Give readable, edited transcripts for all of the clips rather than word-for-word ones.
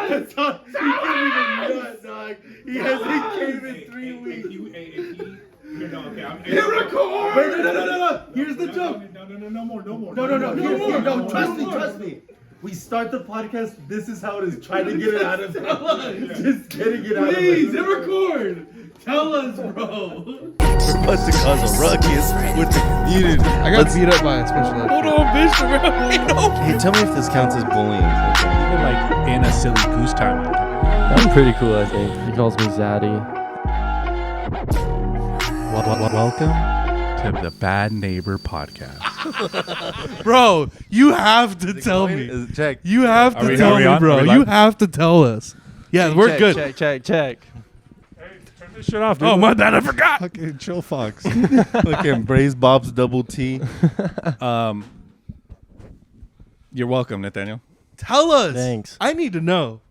That's not, he can't even nut, dog. He hasn't came in 3 weeks. Hit record! Wait, no. Here's the joke. No more. No, trust me. We start the podcast. This is how it is. Trying to get it out of him. Just getting it out of him. Please, hit record. Tell us, bro. We're about to cause a ruckus with the community. I got beat up by a special ed. Hold on, bitch. Hey, tell me if this counts as bullying. Even like in a silly goose time. I'm pretty cool, I think. He calls me Zaddy. Welcome to the Bad Neighbor Podcast. Bro, you have to tell me. Check. You have to tell me, bro. You have to tell us. Yeah, we're good. Check. Hey, turn this shit off, dude. Oh, my bad. I forgot. Fucking chill, Fox. Fucking Braised Bob's double T. You're welcome, Nathaniel. Tell us. Thanks. I need to know.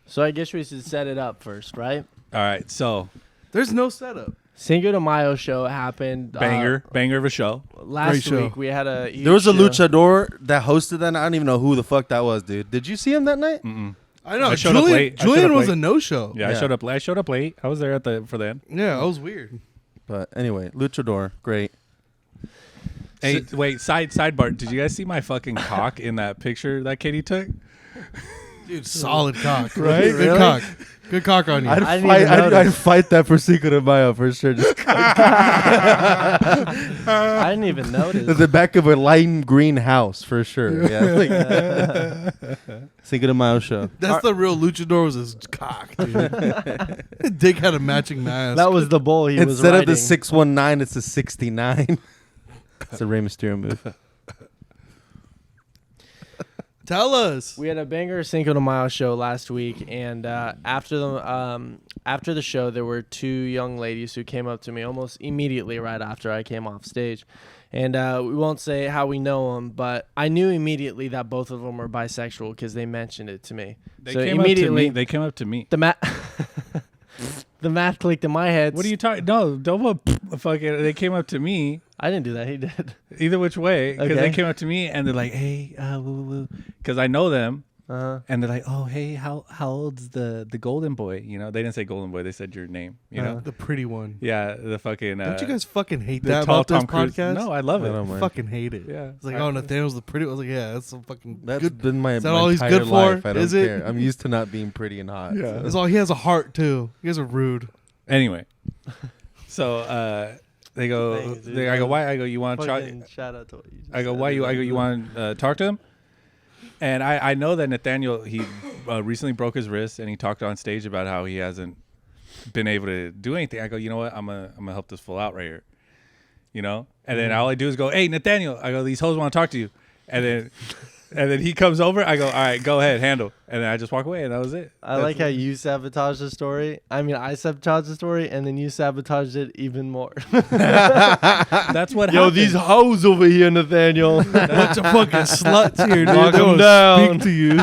So I guess we should set it up first, right? All right, so There's no setup. Cinco de Mayo show happened. banger of a show. Last Great week show. we had a huge There was a show. luchador that hosted that. And I don't even know who the fuck that was, dude. Did you see him that night? Mm-mm. I know. I showed up late. Julian was a no-show. Yeah, I showed up late. I was there for the end. Yeah, that was weird. But anyway, luchador, great. Hey, wait, sidebar. Did you guys see my fucking cock in that picture that Katie took? Dude, solid cock, right? Good Really? cock. Good cock on you. I'd fight that for Cinco de Mayo for sure. Just I didn't even notice. the back of a lime green house for sure. Yeah, Cinco de Mayo show. That's the real luchador was his cock, dude. Dick had a matching mask. That was the bull he was Instead of the riding. 619, it's a 69. It's a Rey Mysterio move. Tell us. We had a banger Cinco de Mayo show last week, and after the show, there were two young ladies who came up to me almost immediately right after I came off stage. And we won't say how we know them, but I knew immediately that both of them were bisexual because they mentioned it to me. They so came immediately, up to me. They came up to me. The math clicked in my head. What are you talking? No, don't fucking. They came up to me. I didn't do that. He did. Either which way, because Okay. they came up to me and they're like, "Hey, because I know them." Uh-huh. And they're like, "Oh, hey, how old's the golden boy?" You know, they didn't say golden boy; they said your name. You know, The pretty one. yeah, the fucking. Don't you guys fucking hate the that tall about this Tom Cruise. podcast? No, I love I it. don't I mind. fucking hate it. Yeah, It's like, oh, Nathaniel's the pretty. I was like, yeah, that's some fucking That's good. been my, Is that my all he's entire good life. for? I don't Is it? care. I'm used to not being pretty and hot. Yeah. so. That's all. He has a heart too. You guys are rude. Anyway, so they go. Thanks, dude. I go, why? I go, you want to try? Fucking shout out to what you just I go, said. why you? I go, you want to talk to him? And I know that Nathaniel, he recently broke his wrist, and he talked on stage about how he hasn't been able to do anything. I go, you know what? I'm gonna help this fool out right here, you know. And then all I do is go, hey Nathaniel, I go, these hoes want to talk to you, and then he comes over. I go, all right, go ahead, handle. And then I just walk away, and that was it. I like how you sabotaged the story. I mean, I sabotaged the story, and then you sabotaged it even more. That's what happened. hoes over here, Nathaniel. Bunch of fucking sluts here, dude. Lock They 'em wanna down. Speak to you.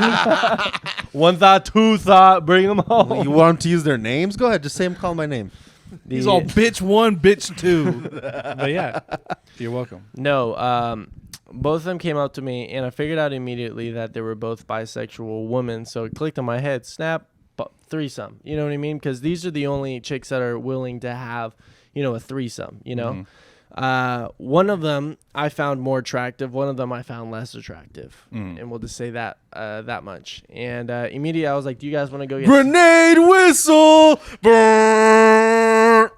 One thought, two thought, bring them home. You want them to use their names? Go ahead. Just say them. Call my name. He's all bitch one, bitch two. But yeah, you're welcome. No, both of them came up to me, and I figured out immediately that they were both bisexual women. So it clicked in my head, snap, threesome. You know what I mean? Because these are the only chicks that are willing to have, a threesome, you know? One of them I found more attractive. One of them I found less attractive. And we'll just say that much. And immediately I was like, do you guys want to go get Grenade whistle. Brrr.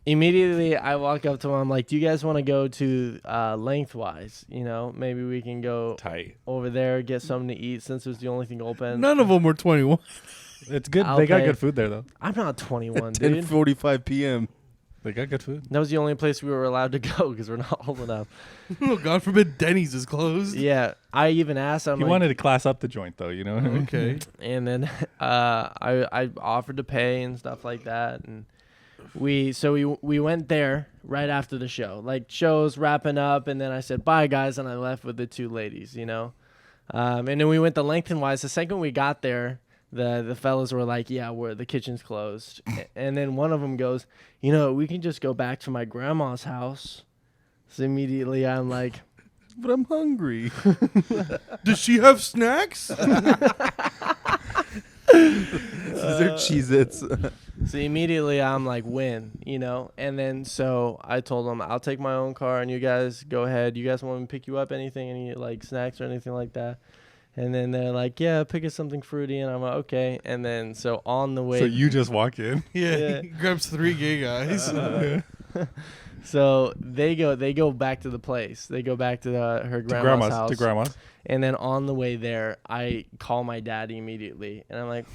Immediately, I walk up to him. I'm like, do you guys want to go to Lengthwise? Maybe we can go Tight. over there, get something to eat since it was the only thing open. None of them were 21. It's good. I'll They got pay. good food there though. I'm not 21, dude. 10:45 p.m. They got good food. That was the only place we were allowed to go because we're not old enough. Oh, God forbid Denny's is closed. Yeah, I even asked. I'm He like, wanted to class up the joint though, you know. Okay. and then I offered to pay and stuff like that, and we went there right after the show. Like, show's wrapping up, and then I said bye guys, and I left with the two ladies, and then we went to Lengthwise. The second we got there, the fellas were like, yeah, the kitchen's closed. And then one of them goes, we can just go back to my grandma's house. So immediately I'm like, But I'm hungry. Does she have snacks? These are Cheez-Its. So immediately I'm like, win, you know? And then so I told them, I'll take my own car and you guys go ahead. You guys want me to pick you up anything, any like snacks or anything like that? And then they're like, yeah, pick us something fruity. And I'm like, okay. And then so on the way. So you just walk in. Yeah, he grabs 3 gay guys. So they go back to the place. They go back to her grandma's house. To grandma's. And then on the way there, I call my dad immediately. And I'm like,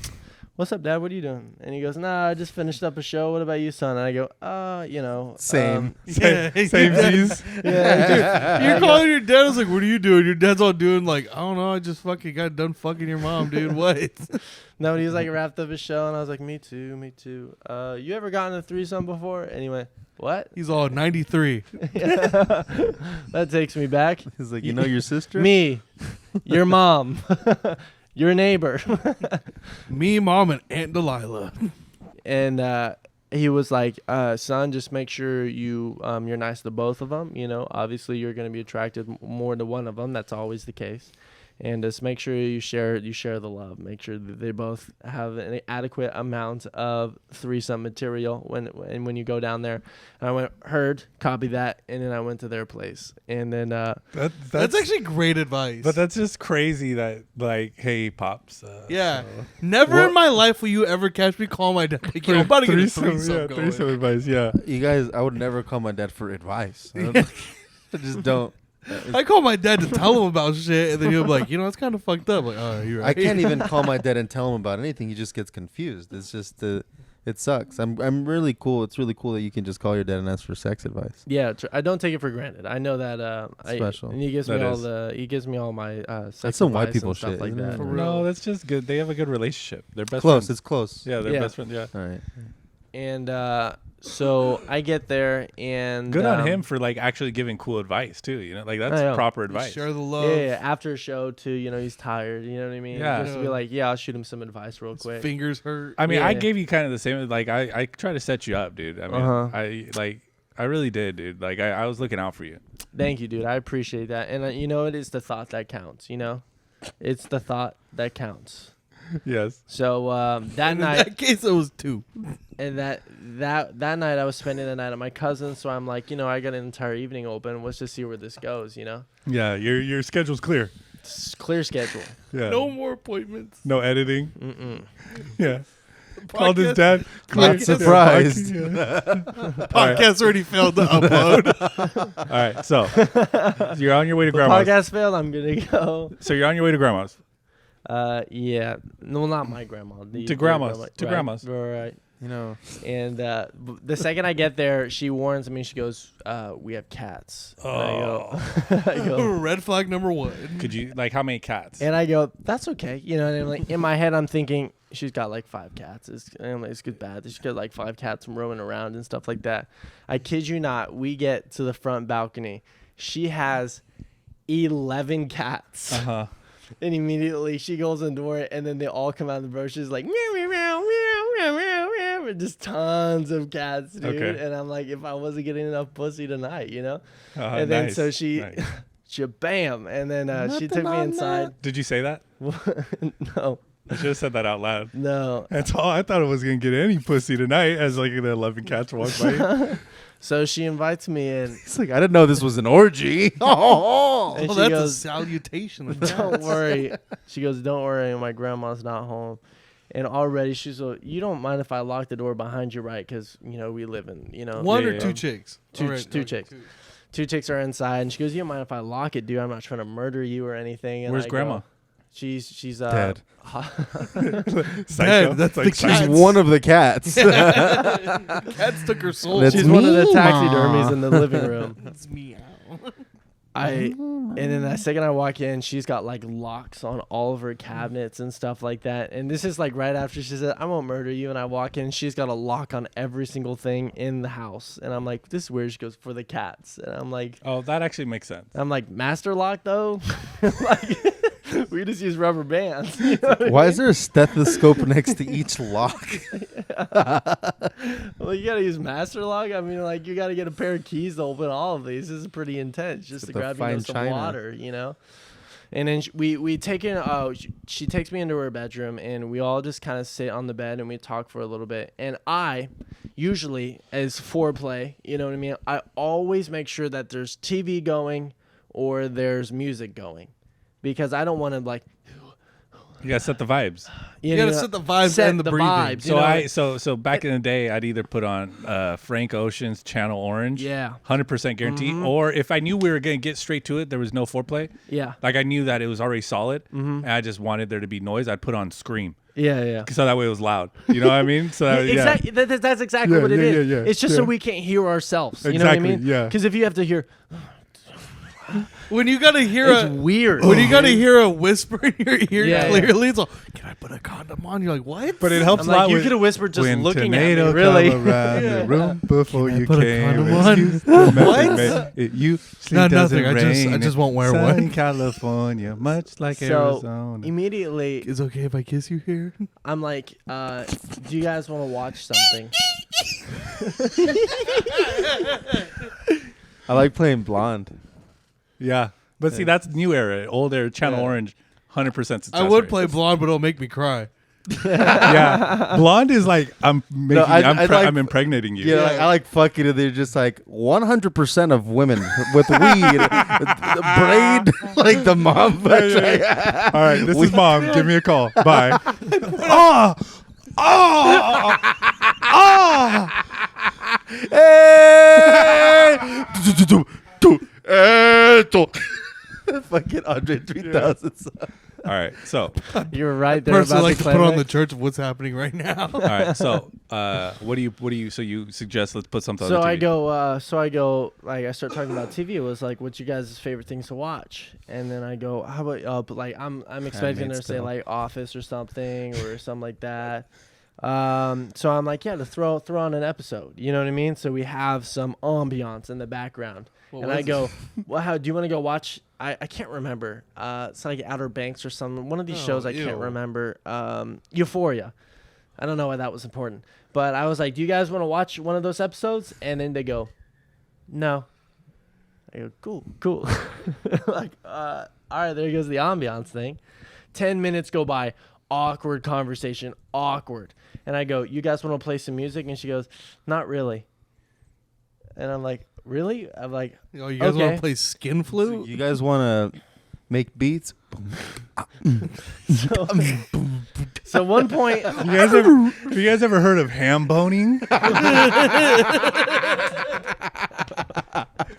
what's up, Dad? What are you doing? And he goes, nah, I just finished up a show. What about you, son? And I go, you know. Same. Same Z's. Yeah. You're calling your dad. I was like, what are you doing? Your dad's all doing like, I don't know. I just fucking got done fucking your mom, dude. What? No, he was like wrapped up his show. And I was like, me too. You ever gotten a threesome before? And he went, what? He's all 93. That takes me back. He's like, you know your sister? Me, your mom, your neighbor. Me, mom, and Aunt Delilah. And he was like, son, just make sure you're nice to both of them. You know, obviously you're going to be attracted more to one of them. That's always the case. And just make sure you share the love. Make sure that they both have an adequate amount of threesome material when you go down there. And I went, heard, copy that, and then I went to their place. And then That's actually great advice. But that's just crazy that, like, hey, Pops. yeah. Never in my life will you ever catch me call my dad. Like, yo, I'm about to get a threesome going. Threesome advice, yeah. You guys, I would never call my dad for advice. I just don't. I call my dad to tell him about shit, and then he'll be like, you know, it's kind of fucked up. Like, oh, you're right. I can't even call my dad and tell him about anything. He just gets confused. It's just it sucks. I'm really cool. It's really cool that you can just call your dad and ask for sex advice. yeah, I don't take it for granted. I know that Special. And he gives me all my sex That's some white advice people and stuff shit, like isn't it? that. For real. No, that's just good. They have a good relationship. They're best Close. friends. It's close. Yeah, they're Yeah. best friends. Yeah. All right. And so I get there and Good on him for like actually giving cool advice too. You know, like I know. that's proper advice. Share the love. Yeah, after a show too, you know, he's tired, you know what I mean? Yeah. Just to be like, yeah, I'll shoot him some advice real His quick. fingers hurt. I mean, I Yeah. gave you kind of the same. Like I try to set you up, dude. I mean, I really did, dude. Like I was looking out for you. Thank you, dude. I appreciate that. And you know, it is the thought that counts, you know? It's the thought that counts. Yes. So that In night, that case, it was 2. and that night I was spending the night at my cousin's, so I'm like, you know, I got an entire evening open. Let's just see where this goes, you know? Yeah. Your schedule's clear. It's clear schedule. Yeah. No more appointments. No editing. Mm-mm. Yeah. Called his dad. Not surprised. Podcast already failed to upload. All right. So you're on your way to The grandma's. podcast failed. I'm gonna go. So you're on your way to grandma's. Yeah. No, not my grandma. To grandma's. To grandma's. Right. You know, And the second I get there, she warns me. She goes, "We have cats." And I go, Red flag number 1. Could you like how many cats? and I go, "That's okay." You know, and I'm like in my head, I'm thinking she's got like 5 cats. It's good bad. She's got like 5 cats roaming around and stuff like that. I kid you not. We get to the front balcony. She has 11 cats. Uh-huh. And immediately she goes in the door, and then they all come out of the bushes like meow meow meow meow meow meow meow, and just tons of cats, dude. Okay. And I'm like, if I wasn't getting enough pussy tonight, you know. Uh-huh, And then nice, so she, nice. she bam, and then she took me inside. Did you say that? No, I should have said that out loud. no. That's all. I thought I was gonna get any pussy tonight as like the 11 cats walk by. So she invites me in. he's like, I didn't know this was an orgy. Oh, And Well, she that's goes, a salutation. Of "Don't cats. worry." She goes, "Don't worry, my grandma's not home." And already she's like, "You don't mind if I lock the door behind you, right? Because you know we live in, you know." One Yeah, or yeah. 2 chicks? Two- All right, two okay, chicks. 2. 2 chicks are inside, and she goes, "You don't mind if I lock it, dude? I'm not trying to murder you or anything." And Where's I grandma? go, She's Dead. Psycho. that's Like the psycho. she's one of the cats. Cats took her soul. That's she's one of the me, taxidermies Ma. in the living room. That's meow. And then the second I walk in, she's got like locks on all of her cabinets and stuff like that. And this is like right after she said, "I won't murder you." And I walk in, she's got a lock on every single thing in the house. And I'm like, "This is weird." She goes, "For the cats." And I'm like, Oh, that actually makes sense. master lock though? Like, We just use rubber bands. You know what I Why mean? is there a stethoscope next to each lock? Well, you gotta use master lock. I mean, like you gotta get a pair of keys to open all of these. This is pretty intense. Just to The grab fine some china. water, you know. And then we take in. She takes me into her bedroom, and we all just kind of sit on the bed and we talk for a little bit. And I, usually as foreplay, you know what I mean. I always make sure that there's TV going or there's music going, because I don't want to like. You gotta set the vibes. You gotta set the vibes and the breathing. vibes, So you know? so back in the day, I'd either put on Frank Ocean's Channel Orange, Yeah. 100% guarantee, or if I knew we were gonna get straight to it, there was no foreplay. Yeah. Like I knew that it was already solid, and I just wanted there to be noise. I'd put on Scream, Yeah. so that way it was loud. You know what I mean? So that, yeah. Exactly. That's exactly Yeah, what it yeah, is. yeah, yeah, It's just so yeah. we can't hear ourselves. You know what I Exactly, mean? yeah. Because if you have to hear, When you gotta hear it's weird. when you gotta hear a whisper in your ear Yeah, clearly, it's like, can I put a condom on? You're like, what? But it helps I'm a lot like, you with could have whispered just when looking at me. tornado Really? come around the room before you put a came. condom on? Excuse What? me, it usually No, doesn't nothing. I just rain won't wear in one. Southern California, much like So Arizona. immediately, Is it okay if I kiss you here? I'm like, do you guys want to watch something? I like playing blonde. Yeah, but see, that's new era, old era, Channel Orange, 100% success I would rate. play blonde, but it'll make me cry. Yeah, blonde is like I'm making, I'd like- I'm impregnating you. Yeah, like, I like fucking it. They're just like 100% of women with weed, braid, like the mom. All right, this is mom. Give me a call. Bye. Oh, oh, oh. Fucking Andre 3000. All right, so You were right there Personally, about like the to put on the climax. church of what's happening right now. all right, so what do you? So you suggest let's put something. So on the I TV. go, like, I start talking about TV. It was like, what's you guys' favorite things to watch? And then I go, how about, but like, I'm expecting her to say Tale. like Office or something like that. So I'm like, yeah, to throw on an episode. You know what I mean? So we have some ambiance in the background. What And I was go, well, how do you want to go watch? I can't remember. It's like Outer Banks or something. One of these shows I can't ew. remember. Euphoria. I don't know why that was important. But I was like, do you guys want to watch one of those episodes? And then they go, no. I go, cool. Like, all right, there goes the ambiance thing. 10 minutes go by. Awkward conversation. Awkward. And I go, you guys want to play some music? And she goes, not really. And I'm like, really? I'm like, Oh, you guys want Okay. to play skin flute? You guys want to make beats? so one point, Have you guys ever heard of ham boning?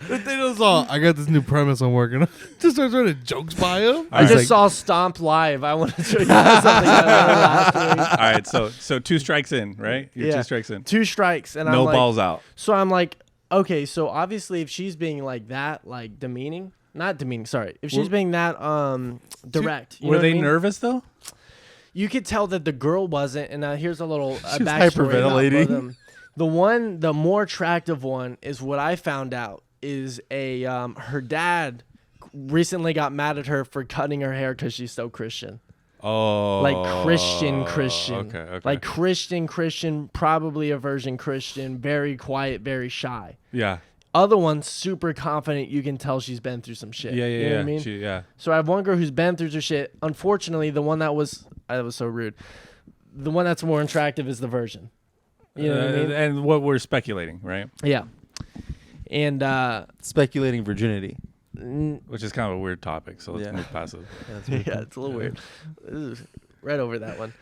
Nathaniel's all, I got this new premise I'm working on. Just starts writing jokes by him. I just saw Stomp live. I want to show you guys something I learned last week. All right, so 2 strikes in, right? You're Yeah. 2 strikes in. 2 strikes. And No I'm like, balls out. So I'm like, okay, so obviously if she's being like that, like demeaning, not demeaning, sorry. If she's being that direct. You know Were what they I mean? nervous though? You could tell that the girl wasn't. And here's a little She was backstory about hyperventilating. both of them. The more attractive one is what I found out is her dad recently got mad at her for cutting her hair because she's so Christian. Oh, Like Christian. Okay. Like Christian, probably a virgin Christian, very quiet, very shy. Yeah. Other one's super confident. You can tell she's been through some shit. Yeah. You know what I mean? Yeah. So I have one girl who's been through some shit. Unfortunately, the one that was so rude. The one that's more attractive is the virgin. You know what I mean? And what we're speculating, right? Yeah. And Speculating virginity. Which is kind of a weird topic, so let's Yeah. move past it. yeah, it's a little weird. Ugh, right over that one.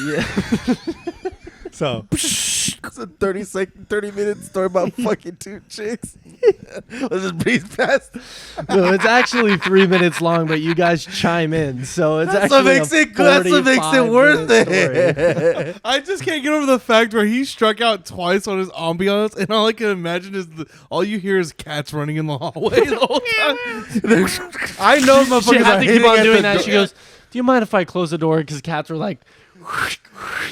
Yeah. So It's a 30 minute story about fucking 2 chicks. Let's just breeze past. No, it's actually 3 minutes long, but you guys chime in, so it's That's what actually makes a it good. That's what makes it worth 45-minute story. it. I just can't get over the fact where he struck out twice on his ambiance, and all I can imagine is all you hear is cats running in the hallway the whole time. I know She motherfuckers had are to hitting keep on at doing the that. door. She goes, "Do you mind if I close the door?" Because cats were like,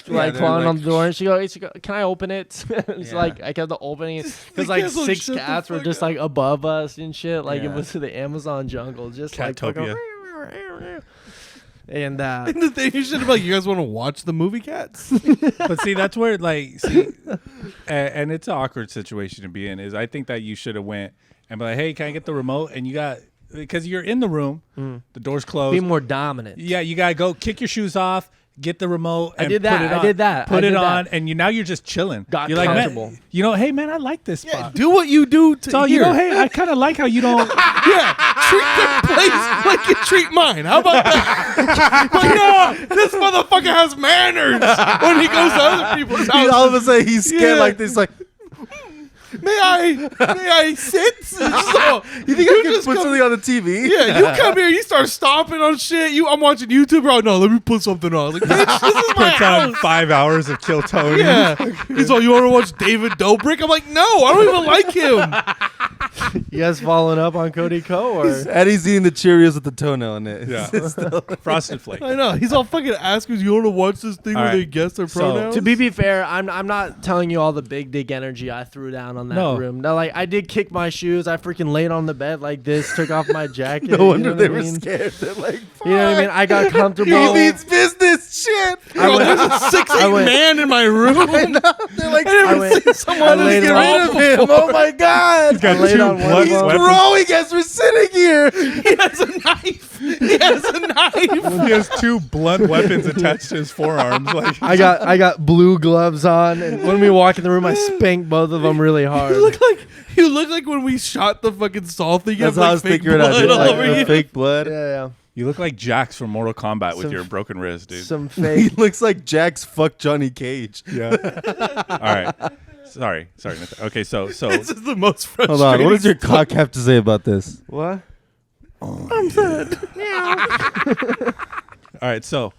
they're clawing on like- the door. And she goes, "Can I open it?" It's Yeah. like I kept the opening because like cats will 6 shut the cats were fuck just up. like above us and shit. Like it Yeah. was the Amazon jungle, just like Catopia. fucking And And the thing you should be like, you guys want to watch the movie Cats? But see, that's where and it's an awkward situation to be in. Is I think that you should have went and be like, hey, can I get the remote? And you got, because you're in the room, the door's closed. be more dominant. Yeah, you gotta go kick your shoes off, get the remote. And I did that. Put it on, I did that. Put I it did on, that. and now you're just chilling. Got you're like, comfortable. man, you know, hey man, I like this spot. Do what you do to So here. you know, hey, I kind of like how you don't. Yeah, treat the place like you treat mine. How about that? But no, this motherfucker has manners when he goes to other people's He, all houses. of a sudden, he's scared Yeah. like this. Like, May I sit? So, you think I can put something on the TV? yeah, you come here, you start stomping on shit. I'm watching YouTube, bro. No, let me put something on. Like, bitch, this is my Puts on house. 5 hours of Kill Tony. Yeah. He's like, you want to watch David Dobrik? I'm like, no, I don't even like him. You guys following up on Cody Co? Or And he's eating the Cheerios with the toenail in it. Yeah. Frosted Flake. I know. He's all fucking asking, you want to watch this thing All where right. they guess their So, pronouns? to be fair, I'm not telling you all the big dick energy I threw down on that No. room. No, like I did kick my shoes. I freaking laid on the bed like this, took off my jacket. No wonder you know they what I were mean? scared. They're like, You know what I mean? I got comfortable. he means business shit. Bro, there's a 6'8" man in my room. I know. They're like, I went- Someone I is laid get on- rid of him. Oh my God. Got laid two on one blunt He's bone. weapons. growing as we're sitting here. He has a knife. He has a knife. He has two blunt weapons attached to his forearms. Like I got blue gloves on, and when we walk in the room, I spanked both of them really hard. You look like when we shot the fucking Saw thing. You That's have how I like was fake figuring out. blood Dude, all like, over the you. fake blood. Yeah, you look like Jax from Mortal Kombat with Some- your broken wrist, dude. some He fake. looks like Jack's fuck Johnny Cage. Yeah. All right. Sorry. Nathan. Okay. So This is the most frustrating. Hold on. What does your cock have to say about this? What? all right. So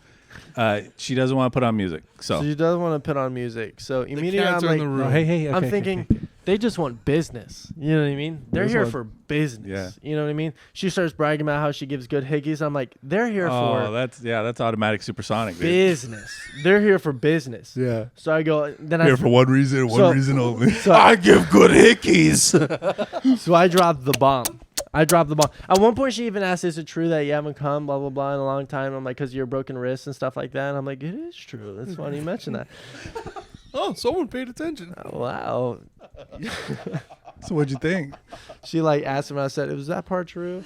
she doesn't want to put on music. So, So she doesn't want to put on music. So immediately I'm cats are in like, the room. hey. I'm thinking they just want business. You know what I mean? They're just here want- for business. Yeah. You know what I mean? She starts bragging about how she gives good hickeys. I'm like, they're here Oh, for that's automatic supersonic, dude. business. They're here for business. Yeah. So I go, then I Here for one reason, and one So- reason only. so, I give good hickeys. so I dropped the bomb. At one point, she even asked, "Is it true that you haven't come, blah blah blah, in a long time?" I'm like, "Cause of your broken wrist and stuff like that." And I'm like, "It is true. That's funny you mentioned that." Oh, someone paid attention. Wow. So what'd you think? She like asked him. I said, "Was that part true?"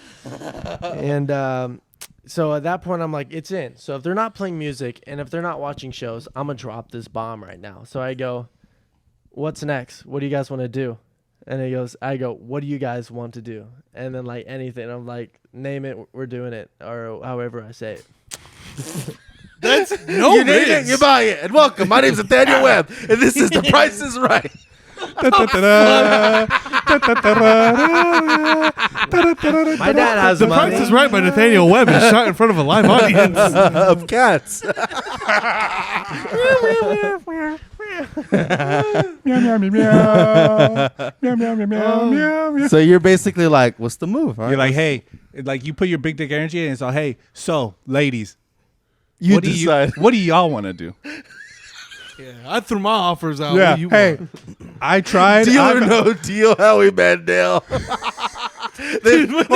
And so at that point, I'm like, "It's in." So if they're not playing music and if they're not watching shows, I'm gonna drop this bomb right now. So I go, "What's next? What do you guys want to do?" And I go, "What do you guys want to do?" And then like anything, I'm like, "Name it, we're doing it," or however I say it. That's no You name it, risk. you buy it. And welcome. My name's Nathaniel Webb, and this is The Price is Right. My dad has The money. Price is Right by Nathaniel Webb is shot in front of a live audience. Of cats. So you're basically like, what's the move? You're like, hey, like you put your big dick energy in, and it's all, hey, so ladies, you what decide. what do y'all want to do? Yeah, I threw my offers out. What do you hey, want? I tried. Deal I- or no deal, Howie Mandel. Hold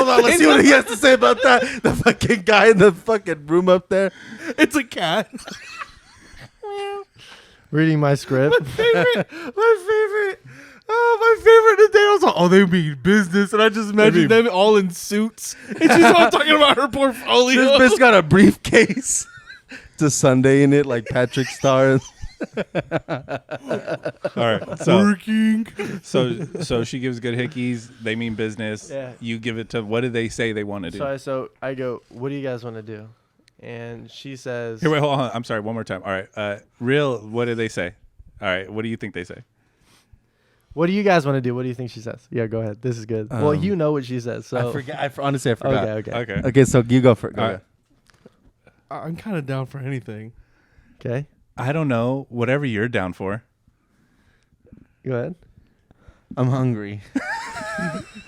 on, let's see what he has to say about that. The fucking guy in the fucking room up there. It's a cat. Reading my script. My favorite. Oh, my favorite today was like, oh, they mean business, and I just imagine them all in suits, and she's all talking about her portfolio. This bitch got a briefcase. It's a Sunday in it, like Patrick Star. All right. So, Working. so she gives good hickeys. They mean business. Yeah. You give it to, what do they say they want to do? So I go, "What do you guys want to do?" And she says, Here, wait, hold on. I'm sorry. One more time. All right. Real, what did they say? All right. What do you think they say? "What do you guys want to do?" What do you think she says? Yeah, go ahead. This is good. Well, you know what she says. So I forget. Honestly, I forgot. Okay. Okay. Okay, so you go for it. Go All ahead. right. I'm kind of down for anything. Okay. I don't know. Whatever you're down for. Go ahead. I'm hungry.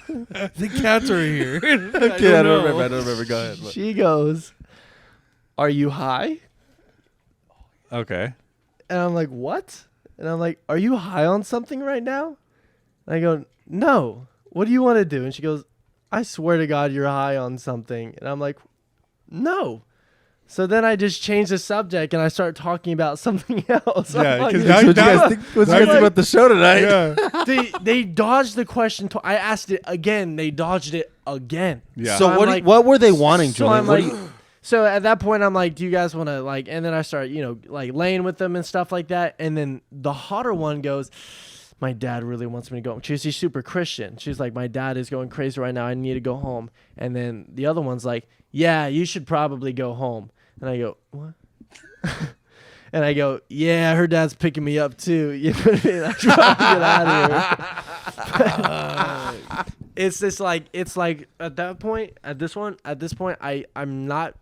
The cats are here. Okay, I don't remember. Go ahead. She goes, "Are you high?" Okay. And I'm like, "What?" And I'm like, "Are you high on something right now?" And I go, "No. What do you want to do?" And she goes, "I swear to God, you're high on something." And I'm like, "No. So then I just change the subject and I start talking about something else. Yeah, I'm like, 'cause So what you now- guys think? What you guys think about the show tonight? Yeah. they dodged the question. I asked it again. They dodged it again. Yeah. So I'm what? like- What were they wanting, So Julian? I'm What like, do you- so at that point, I'm like, do you guys want to like? And then I start, like laying with them and stuff like that. And then the hotter one goes, my dad really wants me to go home. She's super Christian. She's like, my dad is going crazy right now. I need to go home. And then the other one's like, yeah, you should probably go home. And I go, what? And I go, yeah, her dad's picking me up too. You know what I mean? I try to get out of here. It's just like, at that point, at this point, I'm not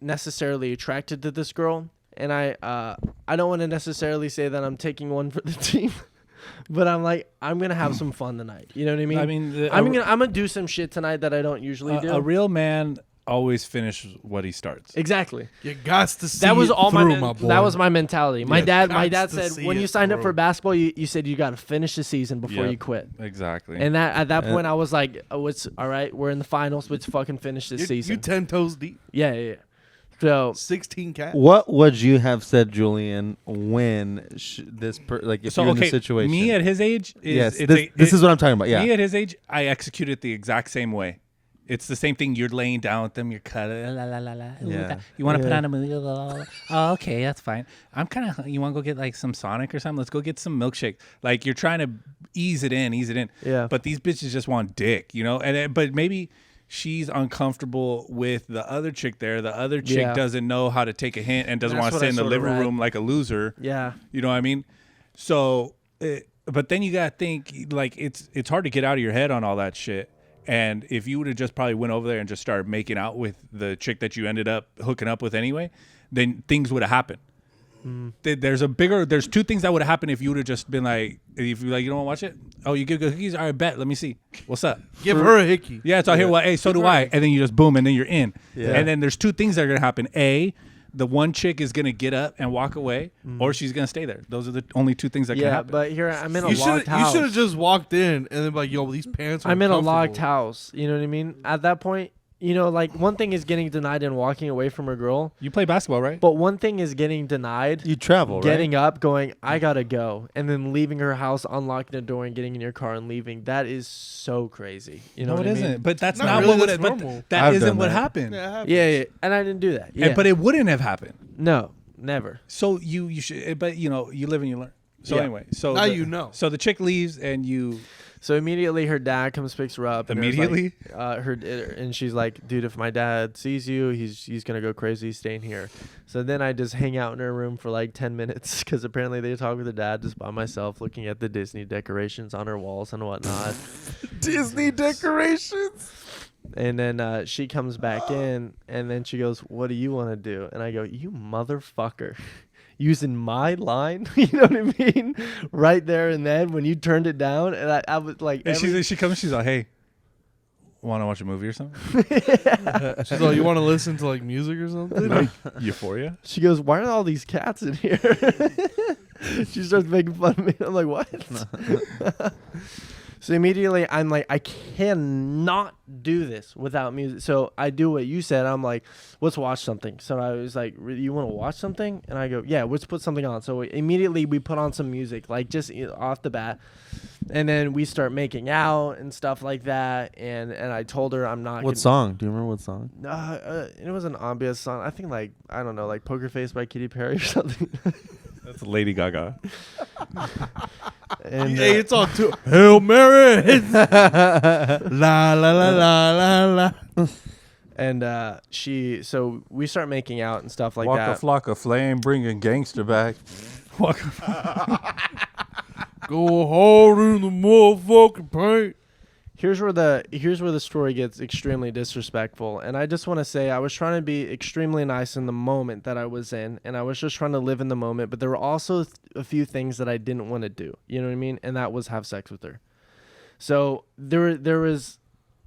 necessarily attracted to this girl. And I don't want to necessarily say that I'm taking one for the team. But I'm like, I'm gonna have some fun tonight. You know what I mean? I mean, I'm gonna do some shit tonight that I don't usually do. a real man always finishes what he starts. Exactly. You got to see That was it all through, my boy. that was my mentality. My Yeah, dad gots to said see when you it, signed up bro. for basketball, you said you got to finish the season before Yep. you quit. Exactly. And that at that point I was like, oh, it's all right. We're in the finals. Let's fucking finish this You season. 10 toes deep, Yeah. So 16 cats. What would you have said, Julian, when if so you're in okay, the situation? me at his age, yes, this is what I'm talking about. Yeah, Me at his age, I executed the exact same way. It's the same thing. You're laying down with them. You're cutting. La, la, la, la. Yeah. You want to put Yeah. on a movie? Oh, okay, that's fine. I'm kind of. You want to go get like some Sonic or something? Let's go get some milkshake. Like you're trying to ease it in. Yeah. But these bitches just want dick, but maybe she's uncomfortable with the other chick there. The other chick Yeah. doesn't know how to take a hint and doesn't That's want to what sit I in the sorta living read. room like a loser. yeah. You know what I mean? So, but then you gotta think like it's hard to get out of your head on all that shit. And if you would have just probably went over there and just started making out with the chick that you ended up hooking up with anyway, then things would have happened. There's two things that would have happened if you would have just been like, if you like, you don't want to watch it? Oh, you give good cookies? All right, bet. Let me see. What's up? Give her a hickey. Yeah, it's all here. Well, hey, so do I. And then you just boom, and then you're in. Yeah. And then there's two things that are gonna happen. A, the one chick is gonna get up and walk away, or she's gonna stay there. Those are the only two things that can Yeah, happen. but here I'm in a You locked house. should have just walked in and then be like, yo, these pants are I'm in a uncomfortable. locked house. You know what I mean? At that point, like one thing is getting denied and walking away from a girl, You play basketball, right? but one thing is getting denied, you travel, right? getting up, going, I gotta go, and then leaving her house, unlocking the door, and getting in your car and leaving. That is so crazy. You know No, what it I mean? isn't. But that's Not not really, what that's would. normal. But that I've isn't done what that. happened. Yeah, it happens. Yeah, and I didn't do that. Yeah. But it wouldn't have happened. no, never. So you should. But you live and you learn. So Yeah. anyway, so Now you know. So the chick leaves and you. So immediately her dad comes picks her up. And there's, Immediately? and she's like, dude, if my dad sees you, he's gonna go crazy. He's staying here. So then I just hang out in her room for like 10 minutes because apparently they talk with her dad just by myself, looking at the Disney decorations on her walls and whatnot. Disney decorations. And then she comes back in, and then she goes, what do you want to do? And I go, you motherfucker. Using my line, you know what I mean? Right there and then when you turned it down, and I was like, And she comes. She's like, hey, want to watch a movie or something? She's like, you want to listen to like music or something? Like Euphoria. she goes, why are all these cats in here? She starts making fun of me. I'm like, what? So immediately I'm like, I cannot do this without music. So I do what you said. I'm like, let's watch something. So I was like, you want to watch something? And I go, yeah, let's put something on. So immediately we put on some music, like just off the bat. And then we start making out and stuff like that. And I told her I'm not. What song? Do you remember what song? It was an ambiance song. I think like, I don't know, like Poker Face by Katy Perry or something. That's Lady Gaga. And Hey, it's on too. Hail Mary. La la la la la la. And so we start making out and stuff like Walk that. a flock of flame, bringing gangster back. Walk Go hard in the motherfucking paint. Here's where the story gets extremely disrespectful, and I just want to say I was trying to be extremely nice in the moment that I was in, and I was just trying to live in the moment. But there were also a few things that I didn't want to do. You know what I mean? And that was have sex with her. So there was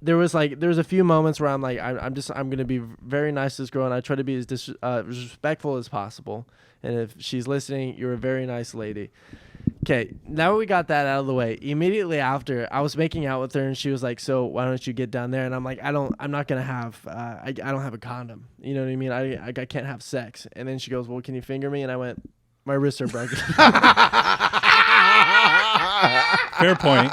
a few moments where I'm like I'm gonna be very nice to this girl, and I try to be as respectful as possible. And if she's listening, you're a very nice lady. Okay, now we got that out of the way. Immediately after, I was making out with her, and she was like, "So why don't you get down there?" And I'm like, I'm not gonna have. I don't have a condom. You know what I mean? I can't have sex." And then she goes, "Well, can you finger me?" And I went, "My wrists are broken." Fair point.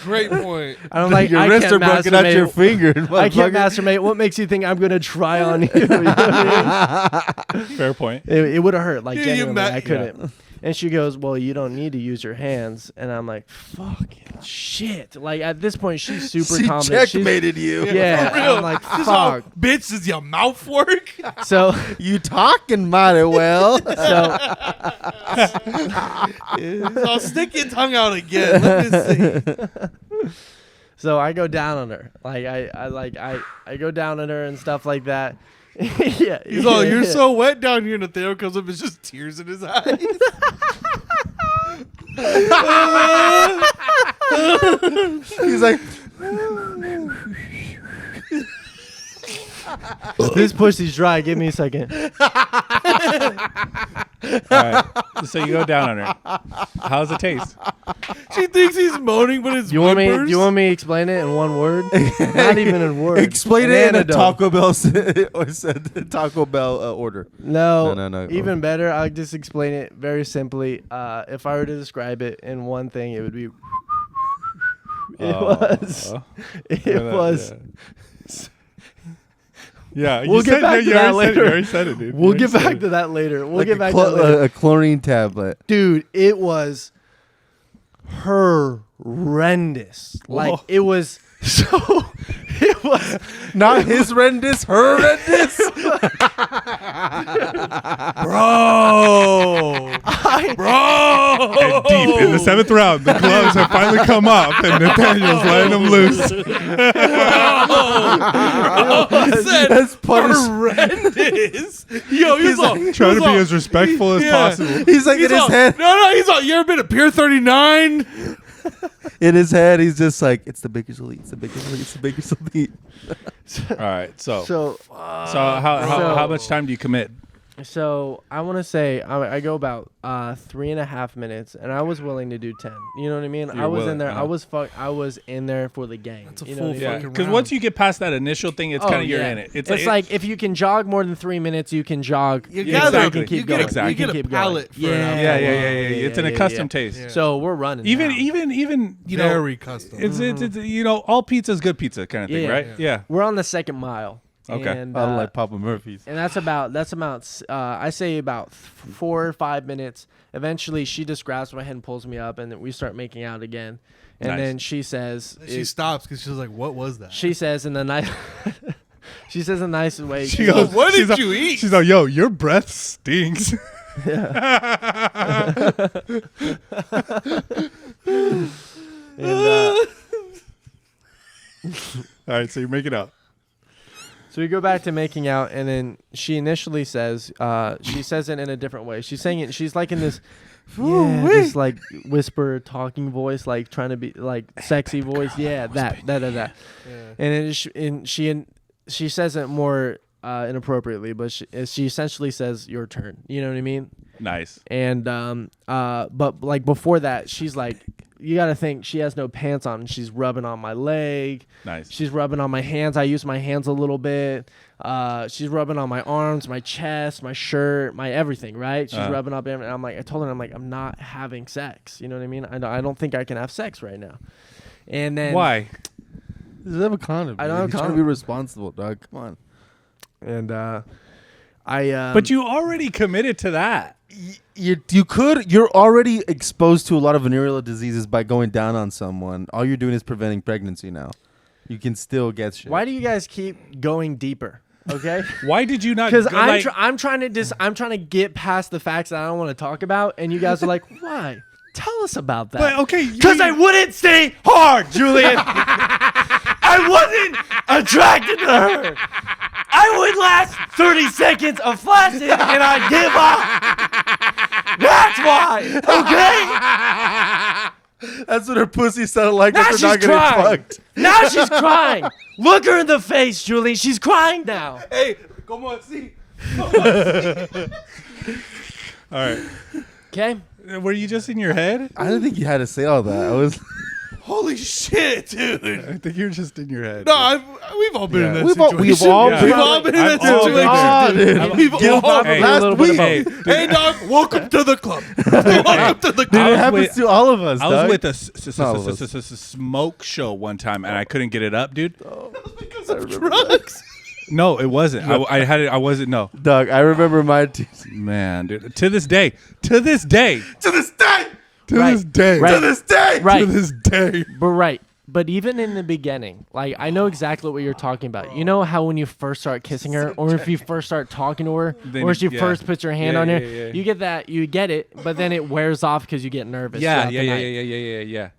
Great point. I'm like, Your I wrists can't are broken out your masturbate. finger. I can't masturbate. What makes you think I'm gonna try on you? You know what I mean? Fair point. It would have hurt. Like, Yeah, you genuinely, ma- I couldn't. And she goes, "Well, you don't need to use your hands." And I'm like, "Fucking shit!" Like at this point, she's super She confident. checkmated you. Yeah, For real. I'm like, This all, "Fuck." bitch, does your mouth work? So, You talking mighty well. so So stick your tongue out again. Let me see. So I go down on her. Like I go down on her and stuff like that. Yeah. He's all, "You're yeah. so wet down here." Nathaniel comes up, it's just tears in his eyes. He's like, This pussy's dry. Give me a second. All right. So you go down on her. How's it taste? She thinks he's moaning, but it's You want me? whimpers. You want me to explain it in one word? Not even in words. explain An it in a antidote. Taco Bell or said Taco Bell order. No, No. Even better, I'll just explain it very simply. If I were to describe it in one thing, it would be. It was. It was. Yeah. We'll get back to that You later. already said it, dude. We'll You get already said back it. to that later. We'll Like get a back to that later. a chlorine tablet. Dude, it was horrendous. Like Whoa. it was so. It was. Not his horrendous, horrendous. Bro. Bro. And deep in the 7th round, the gloves have finally come off, and Nathaniel's letting them loose. He said That's punish- horrendous. Yo, he's all Trying to be all, as respectful as yeah. possible. He's like he's in his all, head. No, he's all, "You ever been to Pier 39? In his head, he's just like, it's the Bakersfield. It's the Bakersfield. It's the Bakersfield. All right. So So how much time do you commit? So I want to say I go about 3.5 minutes, and I was willing to do 10. You know what I mean? I was willing, in there. yeah. I was in there for the game. That's a you know full what I mean? Yeah, fucking because round. once you get past that initial thing, it's kind of you're in it. It's like if you can jog more than 3 minutes, you can jog. You Yeah, gotta exactly. You can keep you get going. Exactly. You get can a keep palate going. for an Yeah. alcohol. yeah. It's an custom taste. Yeah. So we're running. Even now. you know, Very custom. it's you know, all pizza's good pizza kind of thing, Yeah. right? Yeah. We're on the second mile. Okay. And, I like Papa Murphy's. and that's about I say about 4 or 5 minutes. Eventually, she just grabs my head and pulls me up, and then we start making out again. And Nice. then she says, She stops because she's like, "What was that?" She says in the nice, she says in the nicest way. She goes, "What did she's like- you eat?" She's like, "Yo, your breath stinks." and, All right, so you're making out. so we go back to making out, and then she initially says, she says it in a different way. She's saying it. She's like in this, this like whisper talking voice, like trying to be like sexy voice. Yeah, that. Yeah. And she says it more inappropriately, but she essentially says your turn. You know what I mean? Nice. And but like before that, she's like, you got to think she has no pants on, and she's rubbing on my leg. Nice. She's rubbing on my hands. I use my hands a little bit. She's rubbing on my arms, my chest, my shirt, my everything. Right? She's rubbing up everything. I told her, I'm not having sex. You know what I mean? I don't think I can have sex right now. And then Why? Just have a condom. I don't dude. have He's trying to condom. be responsible, dog. Come on. And But you already committed to that. You're already exposed to a lot of venereal diseases by going down on someone. All you're doing is preventing pregnancy now. You can still get shit. why do you guys keep going deeper? Okay. Why did you not? Because go, I'm trying to get past the facts that I don't want to talk about, and you guys are like, why? Tell us about that. But okay, Because I wouldn't stay hard, Julian. I wasn't attracted to her. I would last 30 seconds of flashing, and I'd give up. That's why. Okay. That's what her pussy sounded like Now after she's not getting crying. fucked. Now she's crying. Look her in the face, Julian. She's crying now. Hey, come on, see. All right. Okay. Were you just in your head? I didn't think you had to say all that. I was. Holy shit, dude. I think you're just in your head. No, we've all been in that We've all- situation. we've all been- We've all been in that I've all been situation. there. We've all Hey, been last a little week. bit Hey, of- Hey, dog, welcome to the club. Welcome to the Dude, club. it happens to all of us. I was dog. with All of us. a smoke show one time, and I couldn't get it up, dude. Because of drugs. No, it wasn't. I had it. I wasn't. No, Doug, I remember my man, dude. To this day. To this day. to this day. To Right. this day. Right. To this day. Right. To this day. But right. But even in the beginning, like I know exactly what you're talking about. You know how when you first start kissing her, or if you first start talking to her, Then or if she yeah. first puts your hand Yeah, on her, yeah, yeah. you get that, you get it, but then it wears off because you get nervous. Yeah, throughout yeah, the yeah, night. yeah.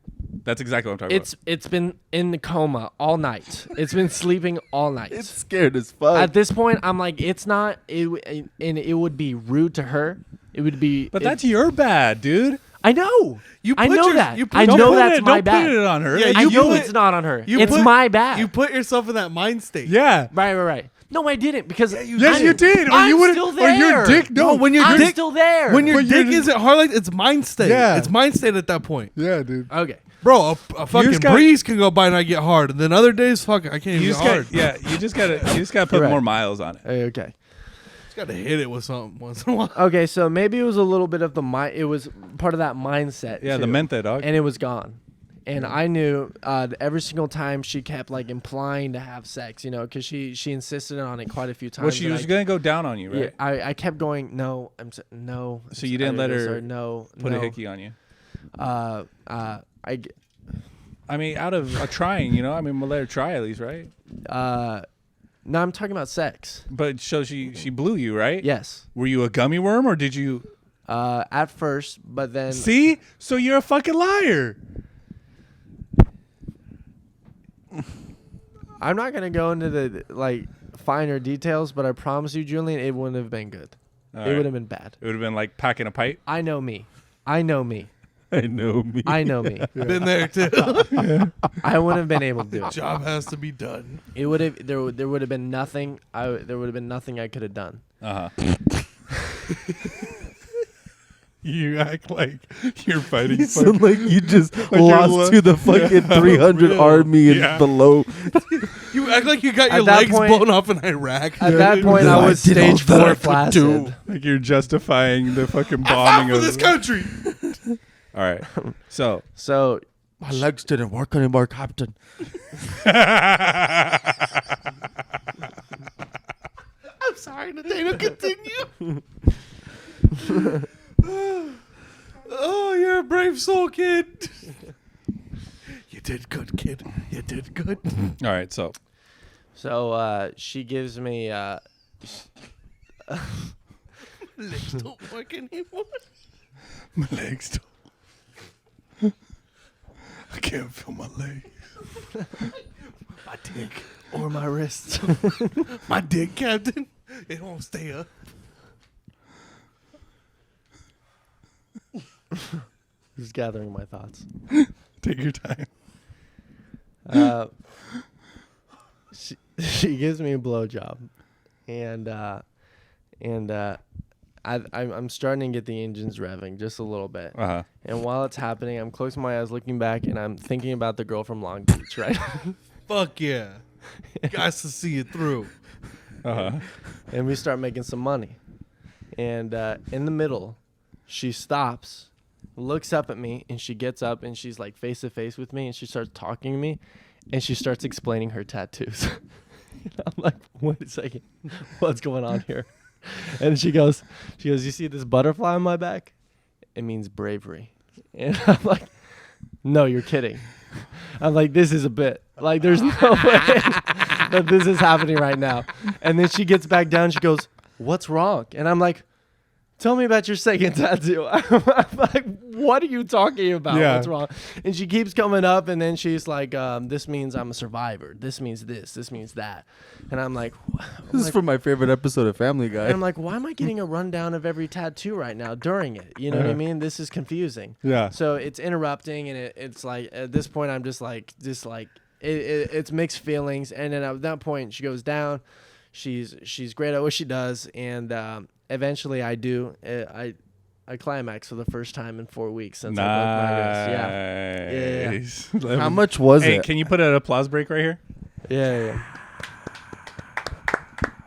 That's exactly what I'm talking It's been in the coma all night. It's been sleeping all night. It's scared as fuck. At this point, I'm like, it's not. And it would be rude to her. It would be. But that's your bad, dude. I know. You I put know your- that. you put- I don't know put that's my Don't bad. put it on her. Yeah, I you know put- it's not on her. you It's put- my bad. You put yourself in that mind state. Yeah. Right. No, I didn't because Yes, you did. Or I'm you would've- still or your there. dick. No, when your I'm dick, still there. when your But you're dick just- isn't hard like it's mind state. Yeah. It's mind state at that point. Yeah, dude. Okay. Bro, a fucking just got- breeze can go by and I get hard, and then other days, fuck, I can't You even just get hard. you just gotta put Right. more miles on it. Okay. Just gotta hit it with something once in a while. Okay. So maybe it was a little bit of the mind. It was part of that mindset. Yeah, the too. menthe, dog. And it was gone. And I knew every single time she kept like implying to have sex, you know, because she insisted on it quite a few times. Well, she and was I- gonna go down on you, right? Yeah, I kept going. No, no. So you didn't let her no Put no. a hickey on you. I I mean, out of trying, you know. I mean, we'll let her try at least, right? no, I'm talking about sex. But so she blew you, right? Yes. Were you a gummy worm or did you At first, but then see? So you're a fucking liar. I'm not gonna go into the like finer details, but I promise you, Julian, it wouldn't have been good. All It right. would have been bad. It would have been like packing a pipe. I know me. I know me. I know me. I know me. Been there too. I wouldn't have been able to do it. Job has to be done. It would have there would have been nothing. There would have been nothing I could have done. Uh huh. You act like you're fighting. You sound like you just you're lost lo- to the fucking 300 real. army and Yeah. below. You act like you got At your that legs point- blown off in Iraq. At that point, I was did all stage that I 4 could flaccid. do. Like you're justifying the fucking Fought bombing for of this country. All right. So So My legs didn't work anymore, Captain. I'm sorry, Nathaniel. Continue. Oh, you're a brave soul, kid. You did good, kid. You did good. all right. So she gives me Legs don't work anymore. my legs. Don't. I can't feel my legs. My dick. or my wrists. My dick, Captain. It won't stay up. Just gathering my thoughts. Take your time. She gives me a blowjob, and I'm starting to get the engines revving just a little bit. Uh huh. And while it's happening, I'm closing my eyes, looking back, and I'm thinking about the girl from Long Beach, right? Fuck yeah. Guys to see it through. Uh huh. And we start making some money. And in the middle, she stops, looks up at me, and she gets up and she's like face to face with me, and she starts talking to me, and she starts explaining her tattoos. I'm like, wait a second, what's going on here? And she goes, you see this butterfly on my back? It means bravery. And I'm like, no, you're kidding. I'm like, this is a bit. Like, there's no way that this is happening right now. And then she gets back down. She goes, what's wrong? And I'm like, tell me about your second tattoo. I'm like, what are you talking about? Yeah. What's wrong? And she keeps coming up, and then she's like, this means I'm a survivor. This means this. This means that. And I'm like, This is from my favorite episode of Family Guy. and I'm like, why am I getting a rundown of every tattoo right now during it? You know what I mean? This is confusing. Yeah. So it's interrupting, and it's like at this point I'm just like it's mixed feelings. And then at that point she goes down. She's great at what she does, and eventually I I climaxed for the first time in 4 weeks since I broke my wrist. Yeah. Nice. How much was Hey, it? can you put an applause break right here? Yeah.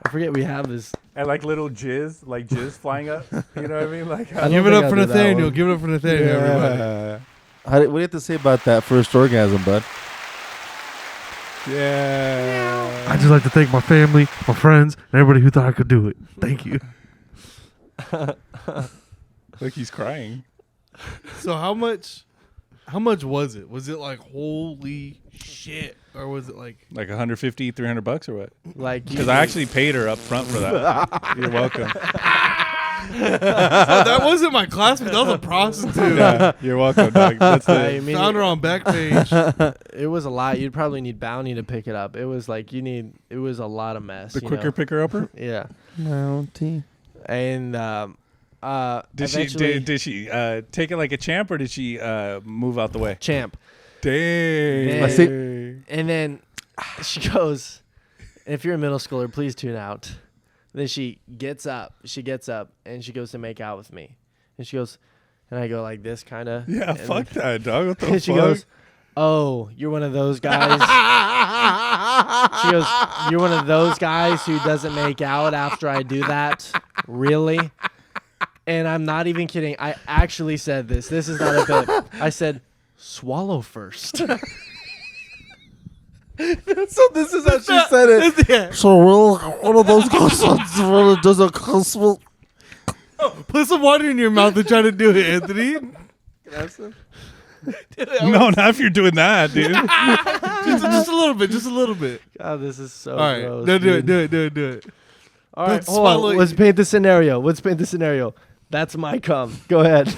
I forget we have this. And like little jizz flying up. You know what I mean? Like, I don't Give it think up I'll for do that Nathaniel. one. Give it up for Nathaniel, everybody. What do you have to say about that first orgasm, bud? Yeah. I'd just like to thank my family, my friends, and everybody who thought I could do it. Thank you. Look, he's crying. So how much was it? Was it like holy shit, or was it like? Like $150, $300 or what? Like, Because I actually paid her up front for that. You're welcome. Oh, that wasn't my classmate. That was a prostitute. Yeah, you're welcome, dog. That's I it. mean, Found her on Backpage. it was a lot. You'd probably need Bounty to pick it up. It was like it was a lot of mess. The you quicker know? picker upper. Yeah. Mountie. And Did she take it like a champ, or did she move out the way? champ. Dang. I see. And then she goes, if you're a middle schooler, please tune out. Then she gets up, and she goes to make out with me. And she goes, and I go like this kind of. Yeah, fuck that, dog. What the And fuck? she goes, oh, you're one of those guys. She goes, you're one of those guys who doesn't make out after I do that? Really? And I'm not even kidding. I actually said this. This is not a bit. I said, swallow first. So this is how she said it. Yeah. So one of those guys really doesn't cosmo. Put some water in your mouth and try to do it, Anthony. No, not if you're doing that, dude. Just a little bit. Just a little bit. God, this is so All right. gross. No, do dude. it. All right, Don't hold on. swallow it. Let's paint the scenario. That's my cum. Go ahead.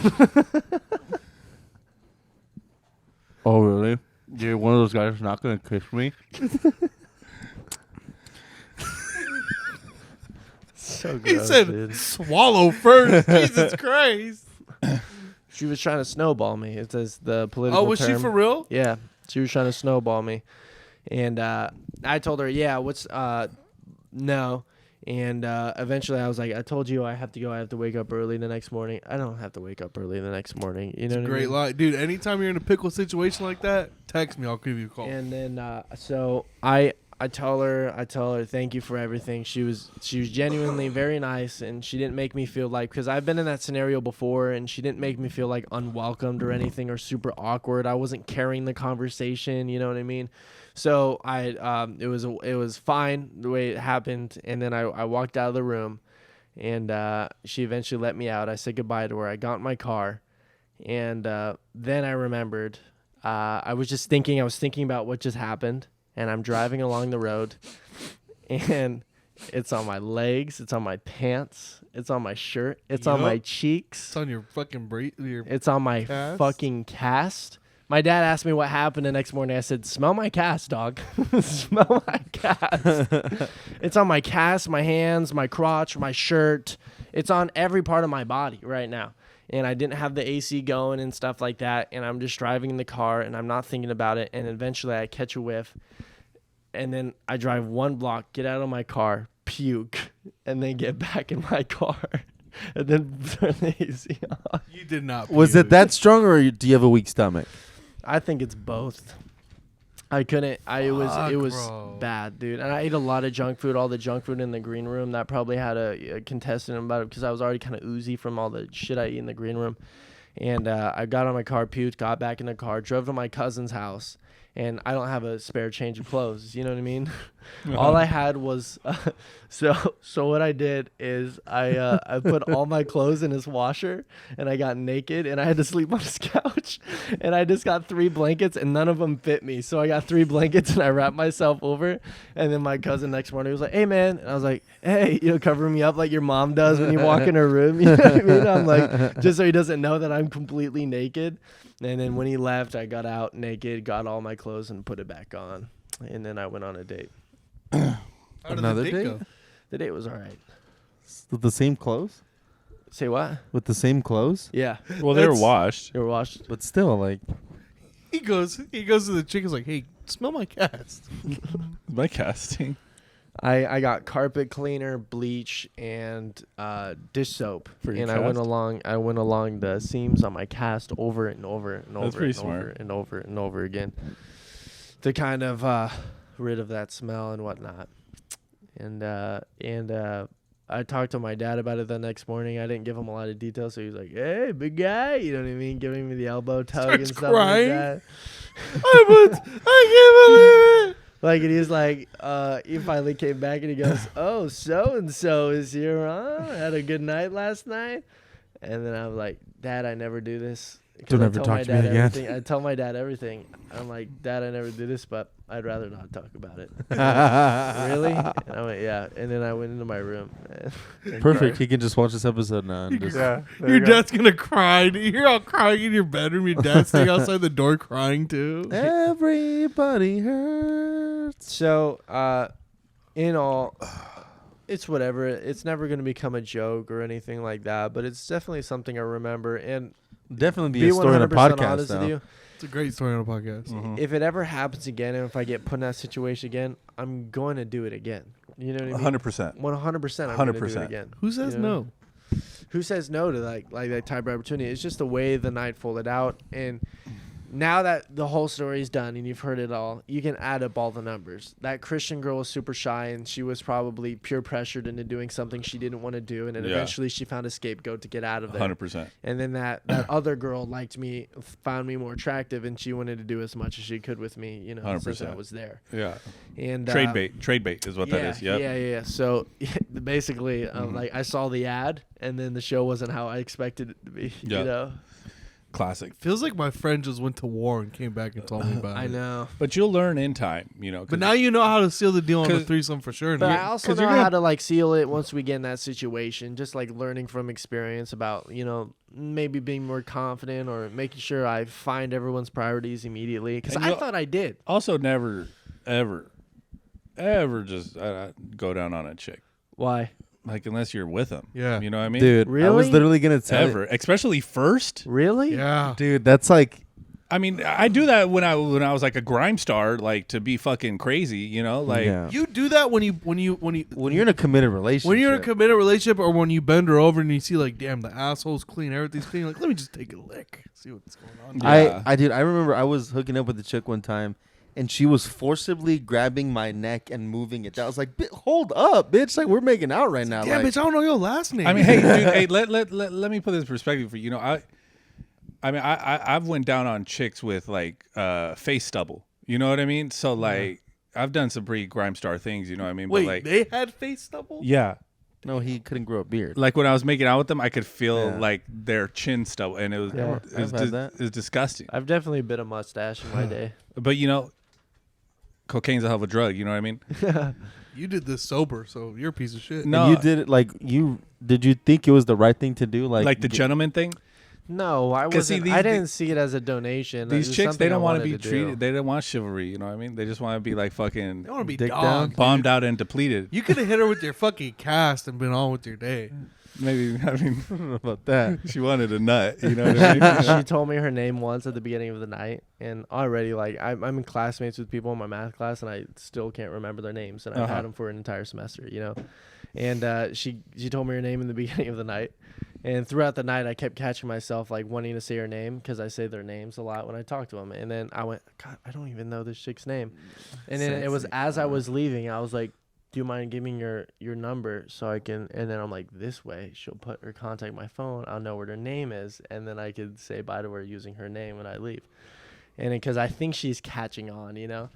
Oh, really? You're one of those guys who's not going to kiss me? So He gross, said, dude. swallow first. Jesus Christ. She was trying to snowball me. It says the political Oh, was she term. for real? Yeah, she was trying to snowball me, and I told her, yeah, what's no, and eventually I was like, I told you I have to go. I have to wake up early the next morning. I don't have to wake up early the next morning. You know what I Great mean? lie. Dude, anytime you're in a pickle situation like that, text me. I'll give you a call. And then so I tell her thank you for everything. She was genuinely very nice, and she didn't make me feel like, because I've been in that scenario before, and she didn't make me feel like unwelcomed or anything or super awkward. I wasn't carrying the conversation, you know what I mean? So it was fine the way it happened, and then I walked out of the room, and she eventually let me out. I said goodbye to her. I got in my car, and then I remembered. I was thinking about what just happened. And I'm driving along the road, and it's on my legs, it's on my pants, it's on my shirt, it's on my cheeks, It's on your fucking it's on my cast? fucking cast. My dad asked me what happened the next morning. I said, smell my cast, dog. Smell my cast. It's on my cast, my hands, my crotch, my shirt. It's on every part of my body right now. And I didn't have the AC going and stuff like that. And I'm just driving in the car, and I'm not thinking about it. And eventually I catch a whiff. And then I drive one block, get out of my car, puke, and then get back in my car. And then turn the AC on. You did not. Was it that strong, or do you have a weak stomach? I think it's both. I couldn't. It was bro. bad, dude. And I ate a lot of junk food, all the junk food in the green room. That probably had a contestant about it, because I was already kind of oozy from all the shit I ate in the green room. And I got on my car, puked, got back in the car, drove to my cousin's house. And I don't have a spare change of clothes. You know what I mean? All I had was so what I did is I put all my clothes in his washer, and I got naked, and I had to sleep on his couch, and I just got 3 blankets, and none of them fit me. So I got 3 blankets, and I wrapped myself over. And then my cousin next morning was like, "Hey man," and I was like, "Hey, cover me up like your mom does when you walk in her room." You know what I mean? I'm like, just so he doesn't know that I'm completely naked. And then when he left, I got out naked, got all my clothes, and put it back on. And then I went on a date. How did Another the date date? go? The date was all right. With the same clothes? Say what? With the same clothes? Yeah. Well, they were That's- washed. You were washed? But still, like, He goes to the chick. He's like, "Hey, smell my cast." My casting. I got carpet cleaner, bleach, and dish soap. For your and I went cast? along the seams on my cast over and over and over pretty and smart. over and over and over again to kind of rid of that smell and whatnot. And I talked to my dad about it the next morning. I didn't give him a lot of details, so he was like, "Hey, big guy," you know what I mean, giving me the elbow tug and stuff crying. like that. I can't believe it. Like, and he's like, he finally came back and he goes, "Oh, so and so is here, huh? Had a good night last night." And then I was like, "Dad, I never do this." 'Cause Don't I ever tell talk my to me dad again. everything. I tell my dad everything. I'm like, "Dad, I never do this, but I'd rather not talk about it." Really? And I went, "Yeah." And then I went into my room. and Perfect. He can just watch this episode now. And just, Your dad's gonna cry. You're all crying in your bedroom. Your dad's staying outside the door crying too. everybody hurts. So, in all, it's whatever. It's never going to become a joke or anything like that, but it's definitely something I remember. And Definitely be a story on a 100% podcast honest with now. you, It's a great story on a podcast. Mhm. if it ever happens again, and if I get put in that situation again, I'm going to do it again. You know what I mean? 100%. 100%. I'm going to do it 100%. again. Who says You know? no? Who says no to like that type of opportunity? It's just the way the night folded out. And now that the whole story is done and you've heard it all, you can add up all the numbers. That Christian girl was super shy and she was probably peer pressured into doing something she didn't want to do. And then Yeah. eventually she found a scapegoat to get out of there. 100%. And then that other girl liked me, found me more attractive, and she wanted to do as much as she could with me, you know, since I 100%. was there. Yeah. And Trade bait is what that is. Yep. Yeah. So basically, like I saw the ad, and then the show wasn't how I expected it to be. Yeah. You know, Classic. Feels like my friend just went to war and came back and told me about it. I know. But you'll learn in time, you know. 'cause- But now you know how to seal the deal on the 'Cause- threesome for sure. But now. I also 'cause know you're gonna- how to like seal it once we get in that situation. Just like learning from experience about, you know, maybe being more confident or making sure I find everyone's priorities immediately. Because And I you'll- thought I did. also never, ever just go down on a chick. Why? Like, unless you're with them. Yeah. You know what I mean? Dude, I was Really? literally going to tell Ever. Especially first. Really? Yeah. Dude, that's like, I mean, I do that when I was like a grime star, like to be fucking crazy, you know? Like, yeah. You do that when you're When in a committed relationship. in a committed relationship, or when you bend her over and you see like, damn, the asshole's clean, everything's clean. Like, let me just take a lick, see what's going on. Yeah. I remember I was hooking up with a chick one time, and she was forcibly grabbing my neck and moving it down. I was like, hold up, bitch. Like, we're making out right now. Damn, like, bitch, I don't know your last name. I mean, hey, dude, hey, let me put this in perspective for you. You know, I've went down on chicks with like face stubble. You know what I mean? So like, I've done some pretty grime star things. You know what I mean? wait, but like, they had face stubble? yeah, no, he couldn't grow a beard. like when I was making out with them, I could feel Yeah. like their chin stubble, and it was Yeah. I've had that. it was disgusting. I've definitely bit a mustache in my day. But you know, cocaine's a hell of a drug. You know what I mean? You did this sober, so you're a piece of shit. No, And you did it like did you think it was the right thing to do? like the gentleman thing. No, I 'Cause see, wasn't. these- I didn't see it as a donation. These It's chicks, they something I don't want to wanted be do. treated. They don't want chivalry. You know what I mean? They just want to be like fucking They want to be Dick dog. down. dude. bombed out and depleted. You could have hit her with your fucking cast and been on with your day. Maybe I mean, I don't know about that. she wanted a nut. You know what I mean? She told me her name once at the beginning of the night, and already like I'm in classmates with people in my math class, and I still can't remember their names, and I've Uh-huh. had them for an entire semester, you know. And she told me her name in the beginning of the night, and throughout the night I kept catching myself like wanting to say her name because I say their names a lot when I talk to them, and then I went, God, I don't even know this chick's name, and then it was as I was leaving, I was like, do you mind giving your number so I can, and then I'm like, this way she'll put her contact my phone, I'll know what her name is, and then I could say bye to her using her name when I leave. And because I think she's catching on, you know.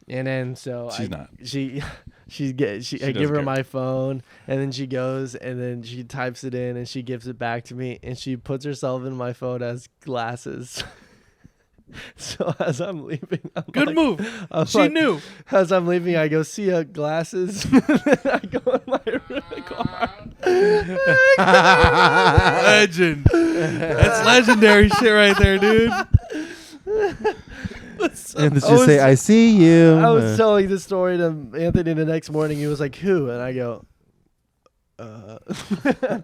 And then so She's not. I give doesn't her care. my phone, and then she goes and then she types it in and she gives it back to me, and she puts herself in my phone as glasses. So as I'm leaving, I'm Good like, move. I'm She like- knew. As I'm leaving, I go, see ya, glasses. I go in my car. Legend. That's legendary shit right there, dude. And let's I just was- say, I see you. I was telling this story to Anthony the next morning. He was like, who? And I go,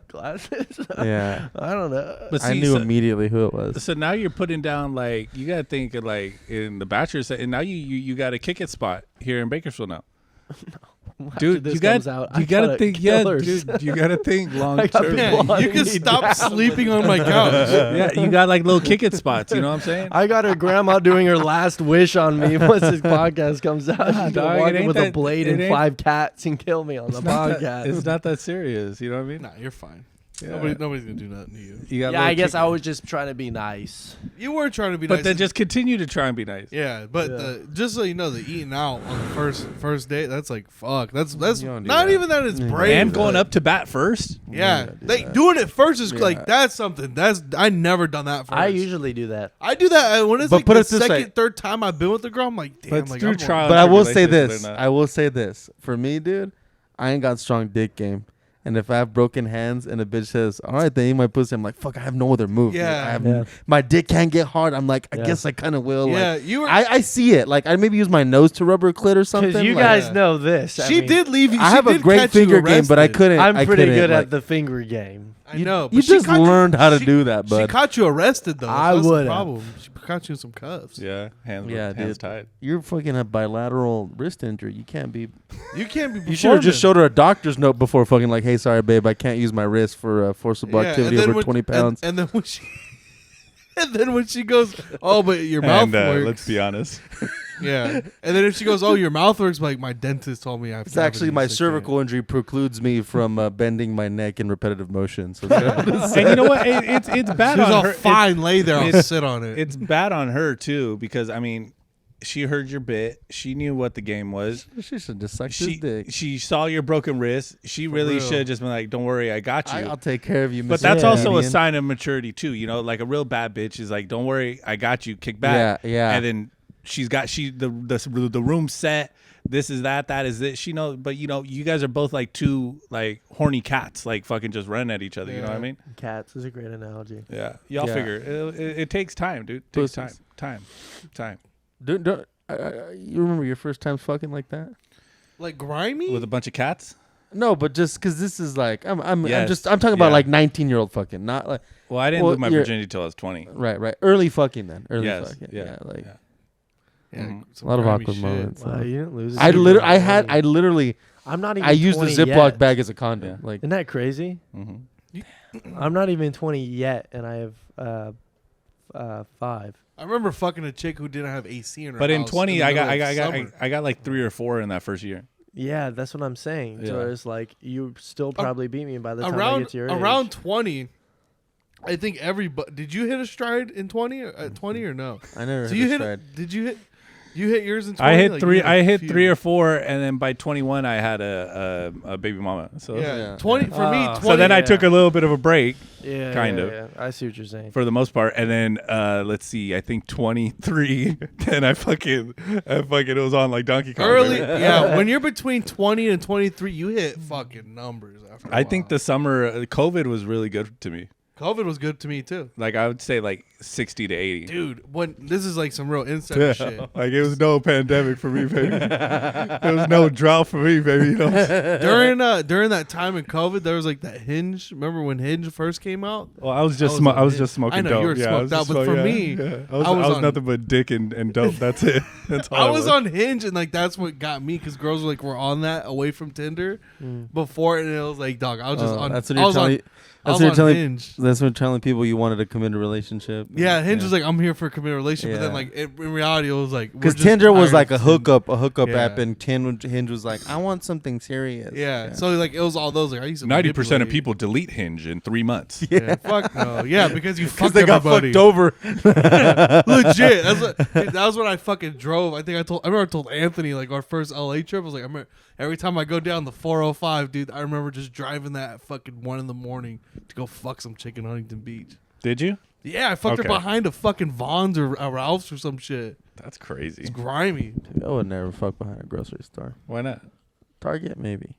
glasses? yeah. I don't know. But I see, knew so, immediately who it was. so now you're putting down like you gotta think of like in the Bachelor set, and now you got a kick it spot here in Bakersfield now. After Dude, this you got comes out, I you gotta gotta think, kill yeah, her. dude, you gotta think long I got term. big blonde You can knee stop down. sleeping on my couch. Yeah, you got like little kick it spots. You know what I'm saying? I got her grandma doing her last wish on me once this podcast comes out. Nah, She's dog, gonna it walk in ain't with a that- blade it and ain't- 5 cats and kill me on the podcast. It's not that serious. You know what I mean? Nah, you're fine. Yeah. Nobody's gonna do nothing to you. You got Yeah, little I guess kick- I was just trying to be nice. You were trying to be But nice. then just continue to try and be nice. yeah, but Yeah. just so you know, the eating out on the first date, that's like fuck. That's You don't do not that. even that it's brave. And going but- up to bat first. Yeah, do they that. doing it first is Yeah. like that's something. That's I never done that first. I usually do that. I do that when it's But like put the it this way. second, third time I've been with the girl. I'm like, damn, But like through I'm trial- But I will say tribulations, this. they're not. I will say this. For me, dude, I ain't got strong dick game. And if I have broken hands and a bitch says, "All right, then eat my pussy," I'm like, "Fuck, I have no other move." Like, Yeah. I have Yeah. my dick can't get hard. I'm like, I Yeah. guess I kind of will. Yeah, Like, you were. I see it. Like, I maybe use my nose to rub her clit or something. Because you like, guys Yeah. know this. she did leave you. I she have a did great catch you finger game, but I arrested. couldn't. I'm I pretty couldn't, good like, at the finger game. I know. You but she just caught learned how to she- do that, She bud. caught you arrested though. I That's the would've. problem. She caught you in some cuffs. Yeah, hands, Yeah, hands dude. tied. You're fucking a bilateral wrist injury. You can't be. You can't be. You should have just performing. showed her a doctor's note before fucking like, "Hey, sorry, babe, I can't use my wrist for forcible Yeah, activity and then over when- 20 pounds." And then when she. And then when she goes, oh, but your mouth And works. let's be honest. Yeah. And then if she goes, oh, your mouth works, like my dentist told me I have It's actually my cavities, I can't. cervical injury precludes me from bending my neck in repetitive motion. So And you know what? It's bad She was on all her. fine, lay there, I'll it's- sit on it. It's bad on her too because I mean, she heard your bit. She knew what the game was. she should just suck his dick. She saw your broken wrist. She really real. should have just been like, "Don't worry, I got you." I'll take care of you. But Mr. that's Yeah. also a Comedian. sign of maturity too. You know, like a real bad bitch is like, "Don't worry, I got you." Kick back. Yeah, yeah. And then she's got the room set. This is that is this. She knows, but you know, you guys are both like two like horny cats, like fucking just running at each other. You know what I Yeah. mean? Cats is a great analogy. Yeah, y'all Yeah. figure it takes time, dude. It takes Pussies. time. You remember your first time fucking like that? like grimy? With a bunch of cats. No, but just because this is like I'm Yes. talking about Yeah. like 19-year-old fucking, not like Well, I didn't Well, lose my you're- virginity till I was 20. right early fucking then early Yes. fucking Yeah. like Yeah. Yeah, Mhm. some a lot of grimy awkward shit. moments. Wow, you didn't lose. it. I You literally were 20. I'm not even. I used a 20 Ziploc yet. bag as a condom. Yeah. Like Isn't that crazy? Mm-hmm. I'm not even 20 yet, and I have 5. I remember fucking a chick who didn't have AC in her But in house 20, the I got middle of summer. I got like 3 or 4 in that first year. Yeah, that's what I'm saying. So Yeah. it's like you still probably beat me by the time I around get to your around age. 20. I think everybody. Did you hit a stride in 20 at 20 or no? I never So hit you a hit. stride. Did you hit? You hit yours in 20? I hit Like, 3. you I hit a 3 few. or 4, and then by 21, I had a baby mama. So Yeah, Yeah. 20 for me. Ah. 20. so then I Yeah. took a little bit of a break Yeah, kind yeah, of. yeah. I see what you're saying. for the most part, and then let's see, I think 23. Then I fucking it was on like Donkey Kong. Early, baby. yeah. When you're between 20 and 23, you hit fucking numbers. After a I think while. the summer COVID was really good to me. COVID was good to me too, Like I would say like 60 to 80. dude. When this is like some real insider shit. Like it was no pandemic for me, baby. There was no drought for me, baby. You know? During that time in COVID, there was like that Hinge. Remember when Hinge first came out? Well, I was just I was on just smoking I know, dope. you were yeah, I smoked was out, just but for smoking- me, I was on- nothing but dick and dope. That's it. That's all I was on Hinge, and like that's what got me because girls were like were on that away from Tinder before, and it was like, dog, I was just on. That's what I you're was on- telling. I That's was what you're on telling. Hinge. That's what you're telling people you wanted to commit a relationship. Yeah, Hinge was like, I'm here for a committed relationship, but then Yeah. like in reality, it was like we're because just Tinder was tired like of a hookup Yeah. app, and Hinge was like, I want something serious. Yeah, so like it was all those like I used to 90% of manipulate. people delete Hinge in 3 months. Yeah, fuck no. Yeah, because you because fucked they got everybody. fucked over. Legit. That was when I fucking drove. I remember I told Anthony like our first LA trip. I was like, I remember every time I go down the 405, dude. I remember just driving that at fucking 1 a.m. to go fuck some chick in Huntington Beach. Did you? Yeah, I fucked Okay. her behind a fucking Vaughn's or a Ralph's or some shit. That's crazy. It's grimy. I would never fuck behind a grocery store. Why not? Target maybe.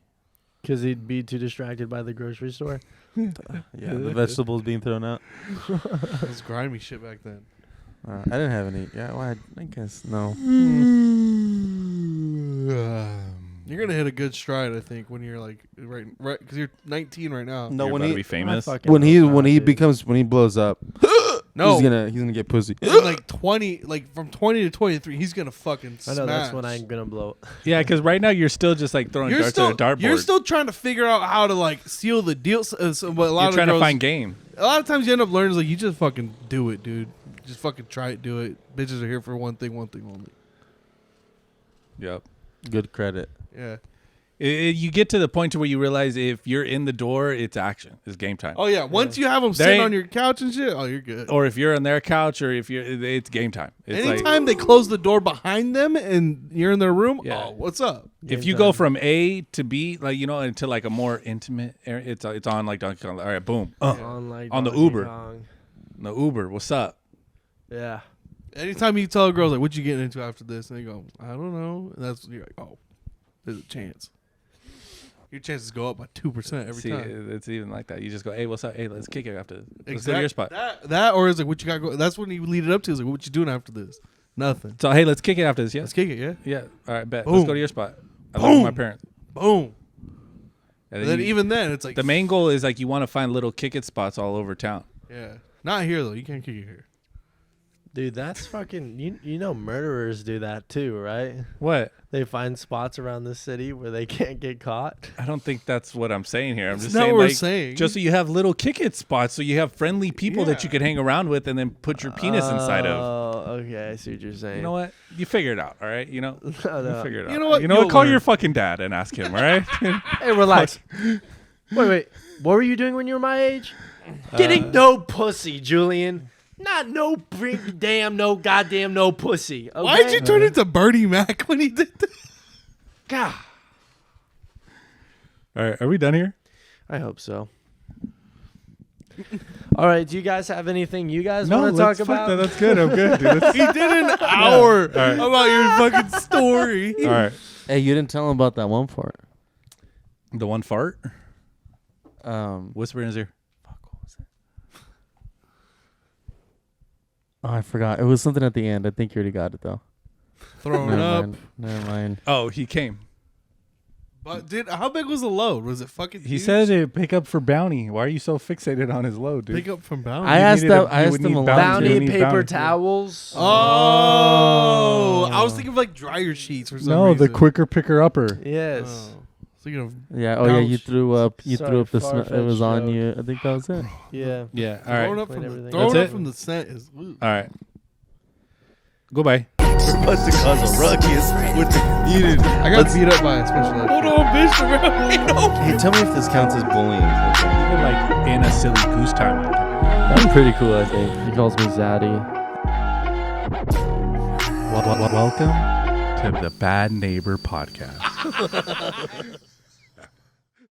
Because he'd be too distracted by the grocery store. Yeah, the vegetables being thrown out. It was grimy shit back then. I didn't have any. Yeah, well, I guess no. You're gonna hit a good stride, I think, when you're like right, because you're 19 right now. No, You're when about to he be famous. I fucking when he hope when not, he dude. becomes when he blows up. No. He's gonna get pussy. Like 20, like from 20 to 23, he's gonna fucking I know smash. that's when I'm gonna blow. Yeah, because right now you're still just like throwing darts at a dartboard. You're still trying to figure out how to like seal the deal. But a lot You're of trying girls, to find game. A lot of times you end up learning is like you just fucking do it, dude. Just fucking try it, do it. Bitches are here for one thing only. Yep. Good credit. Yeah. You get to the point to where you realize if you're in the door, it's action. It's game time. Oh yeah. Once you have them There sitting ain't- on your couch and shit, oh you're good. Or if you're on their couch, or if it's game time. It's Anytime they close the door behind them and you're in their room, Yeah. oh what's up? if you go from A to B, like into like a more intimate area, it's on like Donkey Kong. All right, boom. On, like, On the Donkey Uber. Kong. The Uber, what's up? Yeah. Anytime you tell a girl like, "What you getting into after this?" and they go, "I don't know," and that's you're like, "Oh, there's a chance." Your chances go up by 2% every See, time. it's even like that. You just go, hey, what's up? Hey, let's kick it after this. Let's go to your spot. That or is like, "What you got go?" That's when you lead it up to. Is like, "What you doing after this?" Nothing. So hey, let's kick it after this. Yeah, Let's kick it. Yeah. yeah. All right, bet. Boom. Let's go to your spot. I live with my parents. Boom. And And then even then, it's like the main goal is like you want to find little kick it spots all over town. Yeah. Not here though. You can't kick it here. Dude, that's fucking. You know, murderers do that too, right? What? They find spots around the city where they can't get caught. I don't think that's what I'm saying here. I'm That's just not saying, what we're like, saying. just so you have little kick it spots, so you have friendly people that you could hang around with, and then put your penis inside of. Oh, okay. I see what you're saying. You know what? You figure it out, all right? You know, No, you no. figure it out. You know what? You know what? You'll Call learn. your fucking dad and ask him, all right? Hey, relax. Wait. What were you doing when you were my age? Getting no pussy, Julian. Not no no goddamn no pussy. Okay? Why'd you turn into Bernie Mac when he did that? God. All right, are we done here? I hope so. All right. Do you guys have anything you guys No, want to let's talk fuck about? that. That's good. I'm good, dude. That's- He did an hour right. about your fucking story. all right. Hey, you didn't tell him about that one fart. The one fart? Whisper in his ear. Oh, I forgot. It was something at the end. I think you already got it though. Throwing Never up. mind. Never mind. Oh, he came. But how big was the load? Was it fucking He huge? said to pick up for Bounty. Why are you so fixated on his load, dude? Pick up from Bounty. I asked needed that. a- I you asked would him a need lot. Bounty. Bounty Need paper bounty. towels. Oh, I was thinking of like dryer sheets or something. No, the quicker picker upper. Yes. Oh. Thinking of Yeah. Oh yeah. You Bounce. threw up. You Sorry, threw up the. It was far-fetched on joke. you. I think that was it. Yeah. Yeah. All throwing right. up from Clean the everything. throwing That's up it? from the scent is. Ooh. All right. Goodbye. About to cause a ruckus with the muted. I got beat up by a special ed. Hold on, bitch. Hey, tell me if this counts as bullying. Even like in a silly goose time. I'm pretty cool, I think. He calls me Zaddy. Welcome to the Bad Neighbor Podcast.